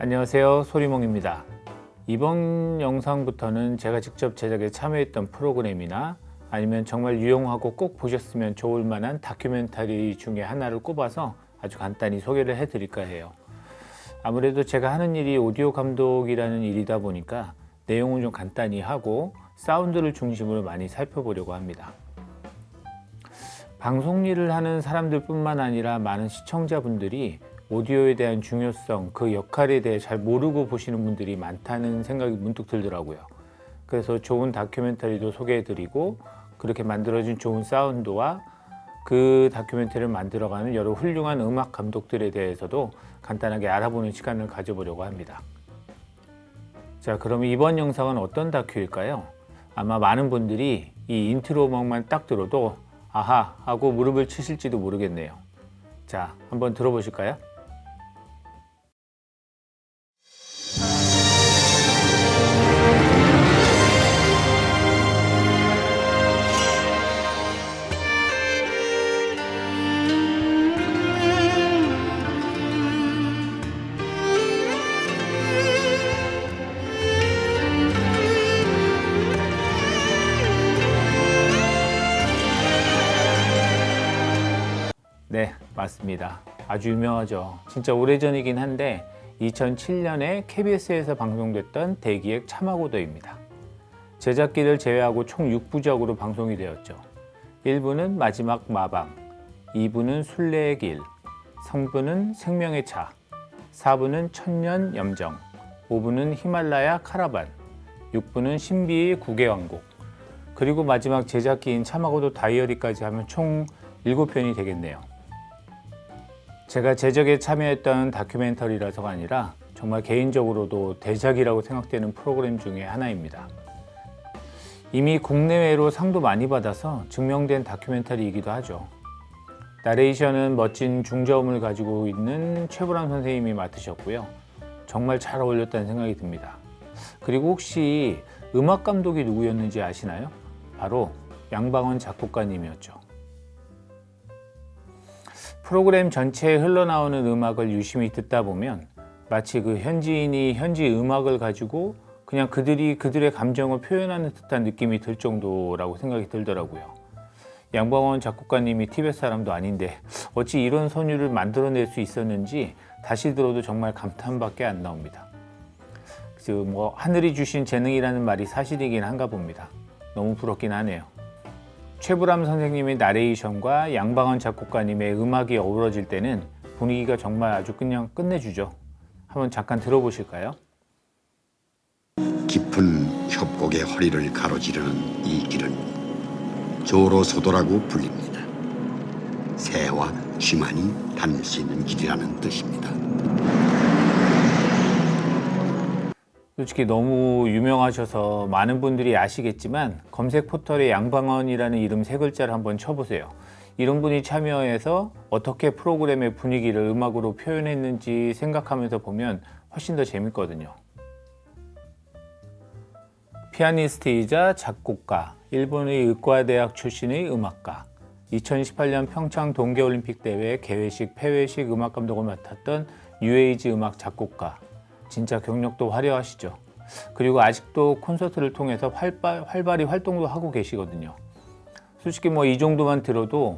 안녕하세요, 소리몽입니다. 이번 영상부터는 제가 직접 제작에 참여했던 프로그램이나 아니면 정말 유용하고 꼭 보셨으면 좋을 만한 다큐멘터리 중에 하나를 꼽아서 아주 간단히 소개를 해드릴까 해요. 아무래도 제가 하는 일이 오디오 감독이라는 일이다 보니까 내용은 좀 간단히 하고 사운드를 중심으로 많이 살펴보려고 합니다. 방송 일을 하는 사람들 뿐만 아니라 많은 시청자분들이 오디오에 대한 중요성, 그 역할에 대해 잘 모르고 보시는 분들이 많다는 생각이 문득 들더라고요. 그래서 좋은 다큐멘터리도 소개해드리고 그렇게 만들어진 좋은 사운드와 그 다큐멘터리를 만들어가는 여러 훌륭한 음악 감독들에 대해서도 간단하게 알아보는 시간을 가져보려고 합니다. 자, 그럼 이번 영상은 어떤 다큐일까요? 아마 많은 분들이 이 인트로 음악만 딱 들어도 아하 하고 무릎을 치실지도 모르겠네요. 자, 한번 들어보실까요? 네, 맞습니다. 아주 유명하죠. 진짜 오래전이긴 한데 2007년에 KBS에서 방송됐던 대기획 참하고도입니다. 제작기를 제외하고 총 6부작으로 방송이 되었죠. 1부는 마지막 마방, 2부는 순례의 길, 3부는 생명의 차, 4부는 천년 염정, 5부는 히말라야 카라반, 6부는 신비의 국외왕국, 그리고 마지막 제작기인 참하고도 다이어리까지 하면 총 7편이 되겠네요. 제가 제작에 참여했던 다큐멘터리라서가 아니라 정말 개인적으로도 대작이라고 생각되는 프로그램 중에 하나입니다. 이미 국내외로 상도 많이 받아서 증명된 다큐멘터리이기도 하죠. 나레이션은 멋진 중저음을 가지고 있는 최불암 선생님이 맡으셨고요. 정말 잘 어울렸다는 생각이 듭니다. 그리고 혹시 음악 감독이 누구였는지 아시나요? 바로 양방원 작곡가님이었죠. 프로그램 전체에 흘러나오는 음악을 유심히 듣다 보면 마치 그 현지인이 현지 음악을 가지고 그냥 그들의 감정을 표현하는 듯한 느낌이 들 정도라고 생각이 들더라고요. 양방원 작곡가님이 티벳 사람도 아닌데 어찌 이런 선율을 만들어낼 수 있었는지 다시 들어도 정말 감탄밖에 안 나옵니다. 하늘이 주신 재능이라는 말이 사실이긴 한가 봅니다. 너무 부럽긴 하네요. 최불암 선생님의 나레이션과 양방원 작곡가님의 음악이 어우러질 때는 분위기가 정말 아주 그냥 끝내주죠. 한번 잠깐 들어보실까요? 깊은 협곡의 허리를 가로지르는 이 길은 조로소도라고 불립니다. 새와 쥐만이 다닐 수 있는 길이라는 뜻입니다. 솔직히 너무 유명하셔서 많은 분들이 아시겠지만 검색 포털에 양방원이라는 이름 세 글자를 한번 쳐보세요. 이런 분이 참여해서 어떻게 프로그램의 분위기를 음악으로 표현했는지 생각하면서 보면 훨씬 더 재밌거든요. 피아니스트이자 작곡가, 일본의 의과대학 출신의 음악가, 2018년 평창 동계올림픽 대회 개회식, 폐회식 음악감독을 맡았던 뉴에이지 음악 작곡가, 진짜 경력도 화려하시죠. 그리고 아직도 콘서트를 통해서 활발히 활동도 하고 계시거든요. 솔직히 이 정도만 들어도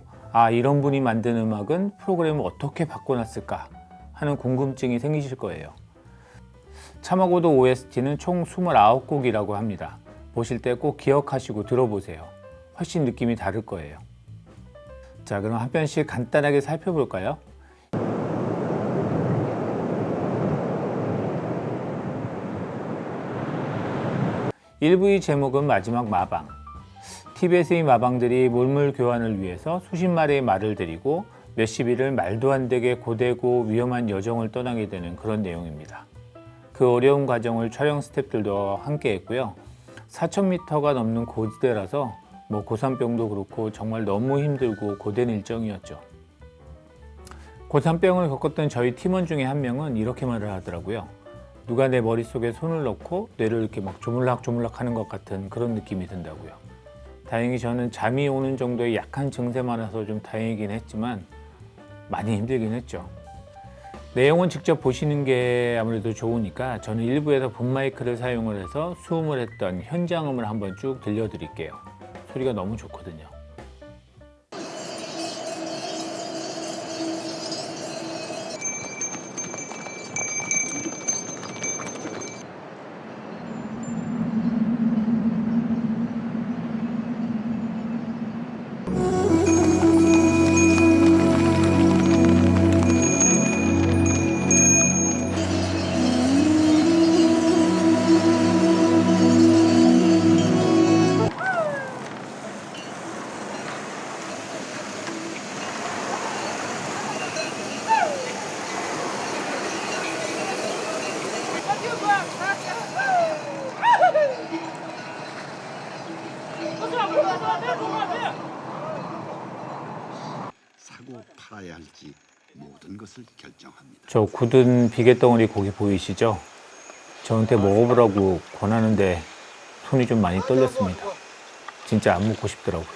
이런 분이 만든 음악은 프로그램을 어떻게 바꿔놨을까 하는 궁금증이 생기실 거예요. 참하고도 OST는 총 29곡이라고 합니다. 보실 때 꼭 기억하시고 들어보세요. 훨씬 느낌이 다를 거예요. 자, 그럼 한 편씩 간단하게 살펴볼까요? 1부의 제목은 마지막 마방. 티벳의 마방들이 물물 교환을 위해서 수십 마리의 말을 데리고 몇십 일을 말도 안 되게 고되고 위험한 여정을 떠나게 되는 그런 내용입니다. 그 어려운 과정을 촬영 스태프들도 함께 했고요. 4,000m가 넘는 고지대라서 고산병도 그렇고 정말 너무 힘들고 고된 일정이었죠. 고산병을 겪었던 저희 팀원 중에 한 명은 이렇게 말을 하더라고요. 누가 내 머릿속에 손을 넣고 뇌를 이렇게 조물락조물락 하는 것 같은 그런 느낌이 든다고요. 다행히 저는 잠이 오는 정도의 약한 증세만 와서 좀 다행이긴 했지만 많이 힘들긴 했죠. 내용은 직접 보시는 게 아무래도 좋으니까 저는 일부에서 붐 마이크를 사용을 해서 수음을 했던 현장음을 한번 쭉 들려드릴게요. 소리가 너무 좋거든요. 사고 팔아야 할지 모든 것을 결정합니다. 저 굳은 비계덩어리 고기 보이시죠? 저한테 먹어보라고 권하는데 손이 좀 많이 떨렸습니다. 진짜 안 먹고 싶더라고요.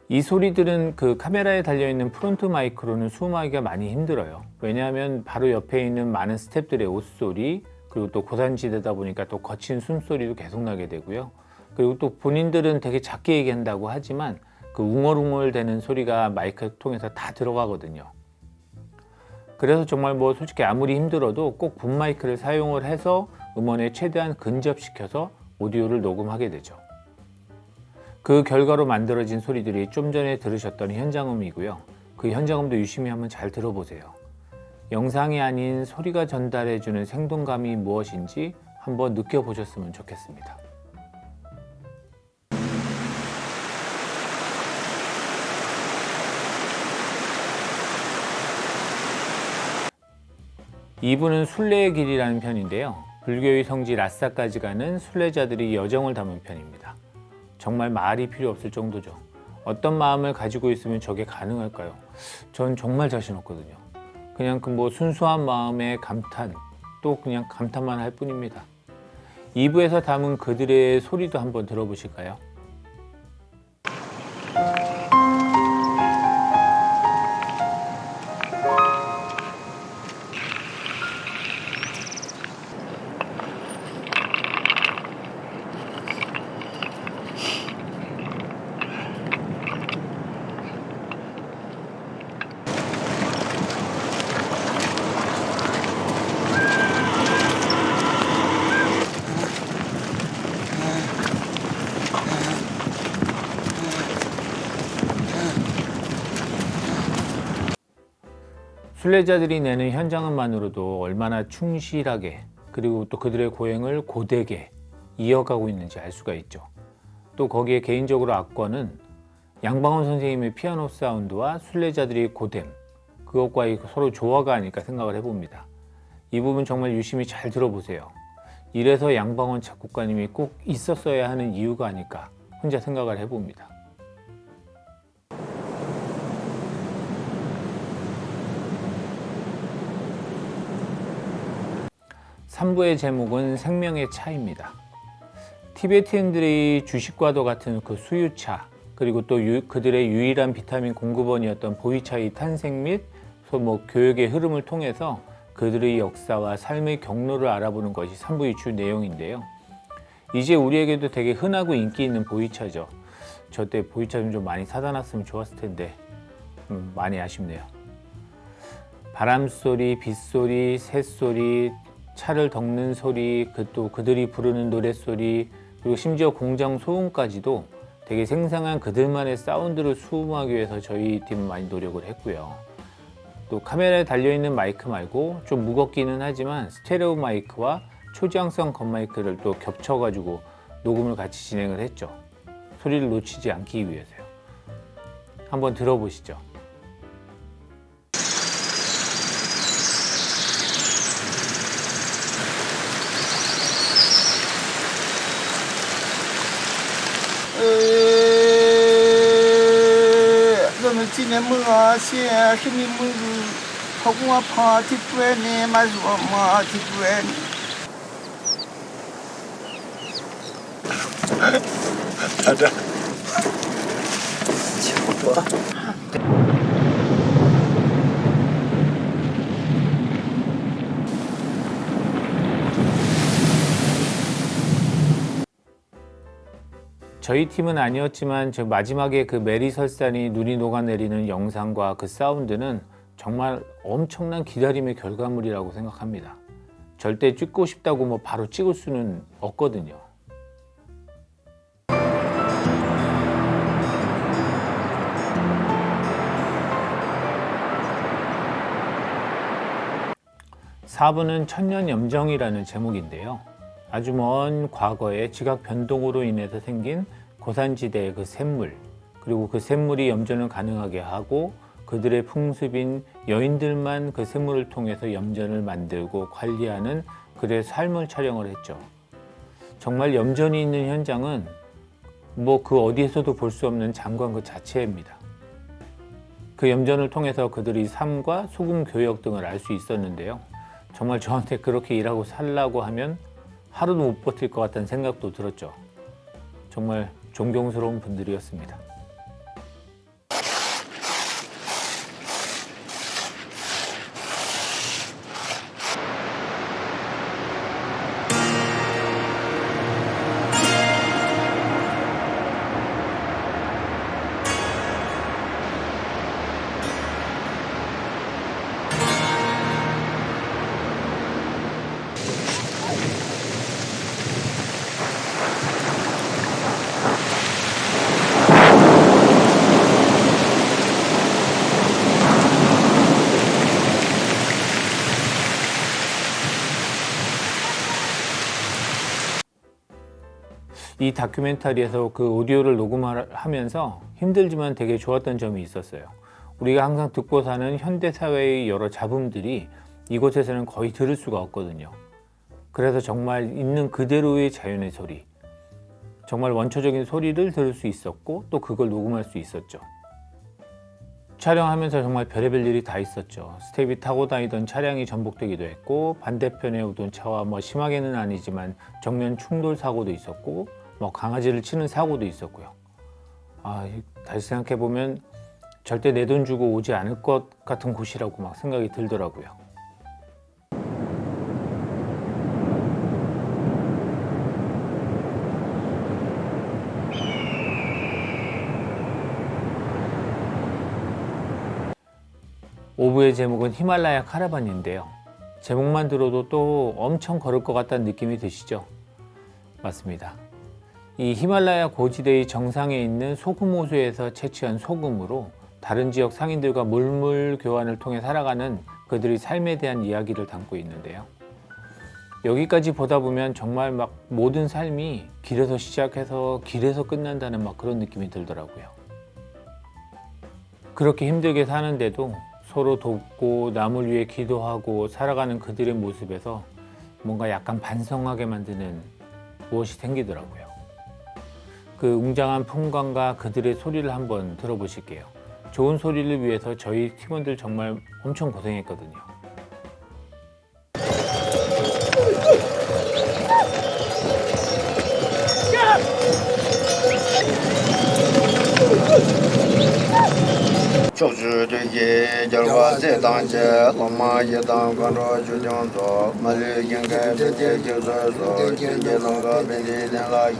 이 소리들은 그 카메라에 달려있는 프론트 마이크로는 수음하기가 많이 힘들어요. 왜냐하면 바로 옆에 있는 많은 스태프들의 옷소리, 그리고 또 고산지대다 보니까 또 거친 숨소리도 계속 나게 되고요. 그리고 또 본인들은 되게 작게 얘기한다고 하지만 그 웅얼웅얼 되는 소리가 마이크 통해서 다 들어가거든요. 그래서 정말 뭐 솔직히 아무리 힘들어도 꼭 붐 마이크를 사용을 해서 음원에 최대한 근접시켜서 오디오를 녹음하게 되죠. 그 결과로 만들어진 소리들이 좀 전에 들으셨던 현장음이고요. 그 현장음도 유심히 한번 잘 들어보세요. 영상이 아닌 소리가 전달해주는 생동감이 무엇인지 한번 느껴보셨으면 좋겠습니다. 이부는 순례의 길이라는 편인데요. 불교의 성지 라사까지 가는 순례자들이 여정을 담은 편입니다. 정말 말이 필요 없을 정도죠. 어떤 마음을 가지고 있으면 저게 가능할까요? 전 정말 자신 없거든요. 그냥 그 뭐 순수한 마음의 감탄, 또 그냥 감탄만 할 뿐입니다. 2부에서 담은 그들의 소리도 한번 들어보실까요? 순례자들이 내는 현장음만으로도 얼마나 충실하게 그리고 또 그들의 고행을 고되게 이어가고 있는지 알 수가 있죠. 또 거기에 개인적으로 악권은 양방원 선생님의 피아노 사운드와 순례자들의 고됨, 그것과 서로 조화가 아닐까 생각을 해봅니다. 이 부분 정말 유심히 잘 들어보세요. 이래서 양방원 작곡가님이 꼭 있었어야 하는 이유가 아닐까 혼자 생각을 해봅니다. 3부의 제목은 생명의 차입니다. 티베트인들의 주식과도 같은 그 수유차, 그리고 또 그들의 유일한 비타민 공급원이었던 보이차의 탄생 및 교육의 흐름을 통해서 그들의 역사와 삶의 경로를 알아보는 것이 3부의 주 내용인데요. 이제 우리에게도 되게 흔하고 인기 있는 보이차죠. 저 때 보이차 좀 많이 사다 놨으면 좋았을 텐데 많이 아쉽네요. 바람소리, 빗소리, 새소리, 차를 덮는 소리, 또 그들이 부르는 노랫소리, 그리고 심지어 공장 소음까지도 되게 생생한 그들만의 사운드를 수음하기 위해서 저희 팀은 많이 노력을 했고요. 또 카메라에 달려있는 마이크 말고 좀 무겁기는 하지만 스테레오 마이크와 초저항성 건마이크를 또 겹쳐가지고 녹음을 같이 진행을 했죠. 소리를 놓치지 않기 위해서요. 한번 들어보시죠. 너는 지내 뭐하시야 힘이 뭐 하고와 파티 뿌에네 마주와 마티 뿌에네 가자 저희 팀은 아니었지만 저 마지막에 그 메리 설산이 눈이 녹아내리는 영상과 그 사운드는 정말 엄청난 기다림의 결과물이라고 생각합니다. 절대 찍고 싶다고 뭐 바로 찍을 수는 없거든요. (4부는) 천년염정이라는 제목인데요. 아주 먼 과거에 지각 변동으로 인해서 생긴 고산지대의 그 샘물, 그리고 그 샘물이 염전을 가능하게 하고 그들의 풍습인 여인들만 그 샘물을 통해서 염전을 만들고 관리하는 그들의 삶을 촬영을 했죠. 정말 염전이 있는 현장은 뭐 그 어디에서도 볼 수 없는 장관 그 자체입니다. 그 염전을 통해서 그들의 삶과 소금 교역 등을 알 수 있었는데요. 정말 저한테 그렇게 일하고 살라고 하면 하루도 못 버틸 것 같다는 생각도 들었죠. 정말 존경스러운 분들이었습니다. 이 다큐멘터리에서 그 오디오를 녹음하면서 힘들지만 되게 좋았던 점이 있었어요. 우리가 항상 듣고 사는 현대사회의 여러 잡음들이 이곳에서는 거의 들을 수가 없거든요. 그래서 정말 있는 그대로의 자연의 소리, 정말 원초적인 소리를 들을 수 있었고 또 그걸 녹음할 수 있었죠. 촬영하면서 정말 별의별 일이 다 있었죠. 스텝이 타고 다니던 차량이 전복되기도 했고, 반대편에 오던 차와 뭐 심하게는 아니지만 정면 충돌 사고도 있었고, 뭐 강아지를 치는 사고도 있었고요. 다시 생각해 보면 절대 내 돈 주고 오지 않을 것 같은 곳이라고 막 생각이 들더라고요. 오브의 제목은 히말라야 카라반인데요. 제목만 들어도 또 엄청 걸을 것 같다는 느낌이 드시죠? 맞습니다. 이 히말라야 고지대의 정상에 있는 소금 호수에서 채취한 소금으로 다른 지역 상인들과 물물 교환을 통해 살아가는 그들의 삶에 대한 이야기를 담고 있는데요. 여기까지 보다 보면 정말 막 모든 삶이 길에서 시작해서 길에서 끝난다는 막 그런 느낌이 들더라고요. 그렇게 힘들게 사는데도 서로 돕고 남을 위해 기도하고 살아가는 그들의 모습에서 뭔가 약간 반성하게 만드는 무엇이 생기더라고요. 그 웅장한 풍광과 그들의 소리를 한번 들어보실게요. 좋은 소리를 위해서 저희 팀원들 정말 엄청 고생했거든요. 초주되게 결과세 당제 엄마의 당관로 주정도 말리경가 되게 교서서 제제동가 벤디된라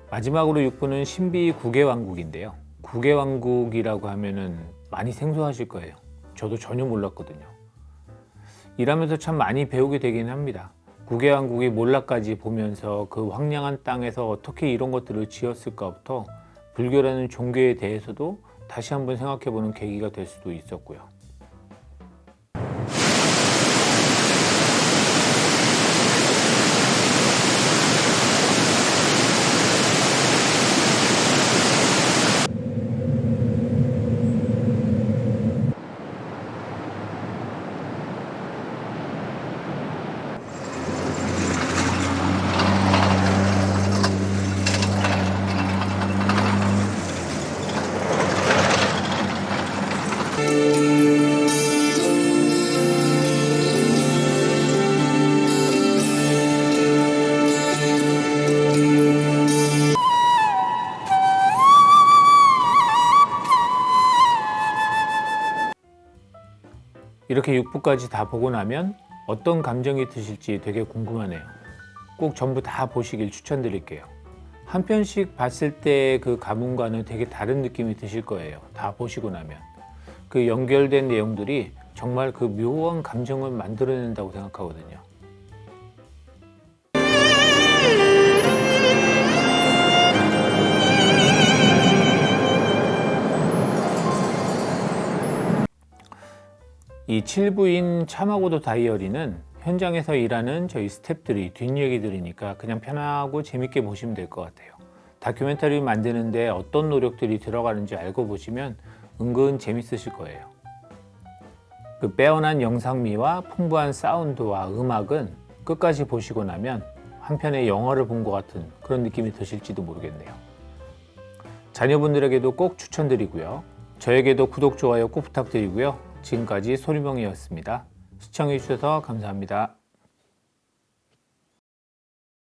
마지막으로 6부는 신비 국외왕국인데요. 국외왕국이라고 하면은 많이 생소하실 거예요. 저도 전혀 몰랐거든요. 일하면서 참 많이 배우게 되긴 합니다. 국외왕국이 몰락까지 보면서 그 황량한 땅에서 어떻게 이런 것들을 지었을까부터 불교라는 종교에 대해서도 다시 한번 생각해보는 계기가 될 수도 있었고요. 이렇게 6부까지 다 보고 나면 어떤 감정이 드실지 되게 궁금하네요. 꼭 전부 다 보시길 추천드릴게요. 한 편씩 봤을 때 그 감흥과는 되게 다른 느낌이 드실 거예요. 다 보시고 나면. 그 연결된 내용들이 정말 그 묘한 감정을 만들어낸다고 생각하거든요. 이 7부인 참하고도 다이어리는 현장에서 일하는 저희 스태프들이 뒷얘기들이니까 그냥 편하고 재밌게 보시면 될 것 같아요. 다큐멘터리 만드는데 어떤 노력들이 들어가는지 알고 보시면 은근 재밌으실 거예요. 그 빼어난 영상미와 풍부한 사운드와 음악은 끝까지 보시고 나면 한 편의 영화를 본 것 같은 그런 느낌이 드실지도 모르겠네요. 자녀분들에게도 꼭 추천드리고요. 저에게도 구독, 좋아요 꼭 부탁드리고요. 지금까지 소리명이었습니다. 시청해주셔서 감사합니다.